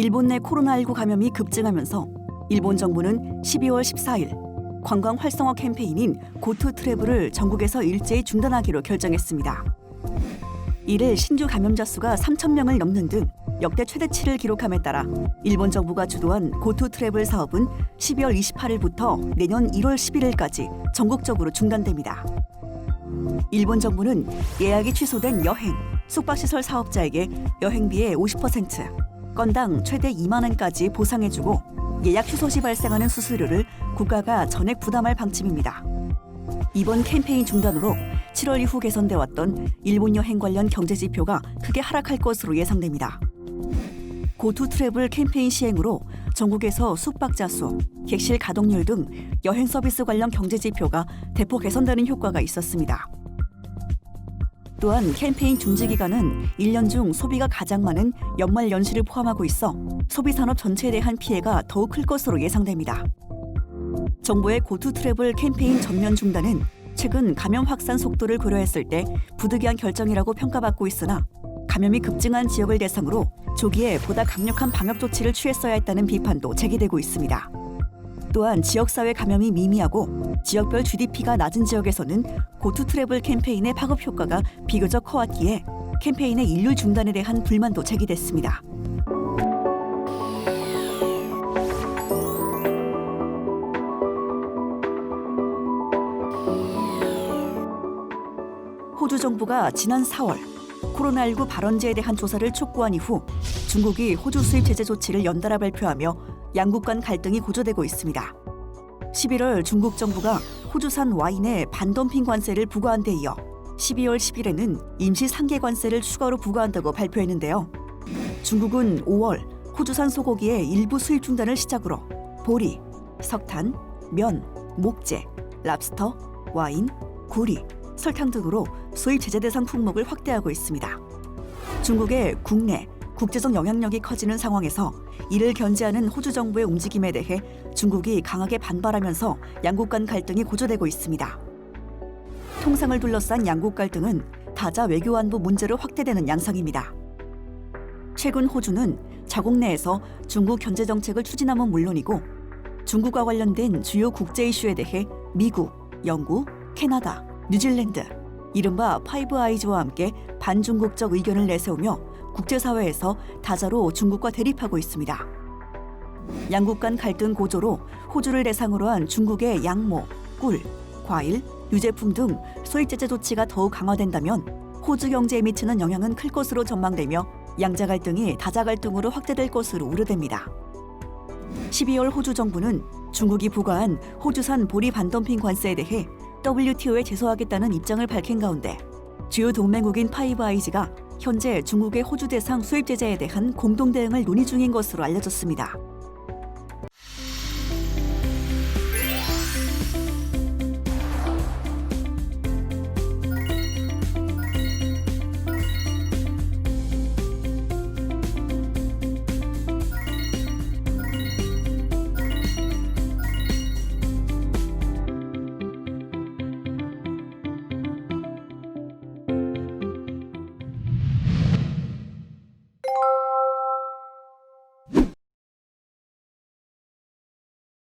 일본 내 코로나19 감염이 급증하면서 일본 정부는 12월 14일 관광 활성화 캠페인인 고투 트래블을 전국에서 일제히 중단하기로 결정했습니다. 이를 신규 감염자 수가 3,000명을 넘는 등 역대 최대치를 기록함에 따라 일본 정부가 주도한 고투 트래블 사업은 12월 28일부터 내년 1월 11일까지 전국적으로 중단됩니다. 일본 정부는 예약이 취소된 여행, 숙박시설 사업자에게 여행비의 50%, 건당 최대 2만 원까지 보상해주고 예약 취소 시 발생하는 수수료를 국가가 전액 부담할 방침입니다. 이번 캠페인 중단으로 7월 이후 개선돼 왔던 일본 여행 관련 경제 지표가 크게 하락할 것으로 예상됩니다. 고투 트래블 캠페인 시행으로 전국에서 숙박자 수, 객실 가동률 등 여행 서비스 관련 경제 지표가 대폭 개선되는 효과가 있었습니다. 또한 캠페인 중지 기간은 1년 중 소비가 가장 많은 연말 연시를 포함하고 있어 소비 산업 전체에 대한 피해가 더욱 클 것으로 예상됩니다. 정부의 고투 트래블 캠페인 전면 중단은 최근 감염 확산 속도를 고려했을 때 부득이한 결정이라고 평가받고 있으나 감염이 급증한 지역을 대상으로 조기에 보다 강력한 방역 조치를 취했어야 했다는 비판도 제기되고 있습니다. 또한 지역사회 감염이 미미하고 지역별 GDP가 낮은 지역에서는 고투 트래블 캠페인의 파급 효과가 비교적 커왔기에 캠페인의 일률 중단에 대한 불만도 제기됐습니다. 호주 정부가 지난 4월 코로나19 발원지에 대한 조사를 촉구한 이후 중국이 호주 수입 제재 조치를 연달아 발표하며 양국 간 갈등이 고조되고 있습니다. 11월 중국 정부가 호주산 와인에 반덤핑 관세를 부과한 데 이어 12월 10일에는 임시 상계 관세를 추가로 부과한다고 발표했는데요. 중국은 5월 호주산 소고기의 일부 수입 중단을 시작으로 보리, 석탄, 면, 목재, 랍스터, 와인, 구리, 설탕 등으로 수입 제재 대상 품목을 확대하고 있습니다. 중국의 국내, 국제적 영향력이 커지는 상황에서 이를 견제하는 호주 정부의 움직임에 대해 중국이 강하게 반발하면서 양국 간 갈등이 고조되고 있습니다. 통상을 둘러싼 양국 갈등은 다자 외교안보 문제로 확대되는 양상입니다. 최근 호주는 자국 내에서 중국 견제 정책을 추진함은 물론이고 중국과 관련된 주요 국제 이슈에 대해 미국, 영국, 캐나다, 뉴질랜드, 이른바 파이브 아이즈와 함께 반중국적 의견을 내세우며 국제사회에서 다자로 중국과 대립하고 있습니다. 양국 간 갈등 고조로 호주를 대상으로 한 중국의 양모, 꿀, 과일, 유제품 등 수입 제재 조치가 더욱 강화된다면 호주 경제에 미치는 영향은 클 것으로 전망되며 양자 갈등이 다자 갈등으로 확대될 것으로 우려됩니다. 12월 호주 정부는 중국이 부과한 호주산 보리 반덤핑 관세에 대해 WTO에 제소하겠다는 입장을 밝힌 가운데 주요 동맹국인 파이브 아이즈가 현재 중국의 호주 대상 수입 제재에 대한 공동 대응을 논의 중인 것으로 알려졌습니다.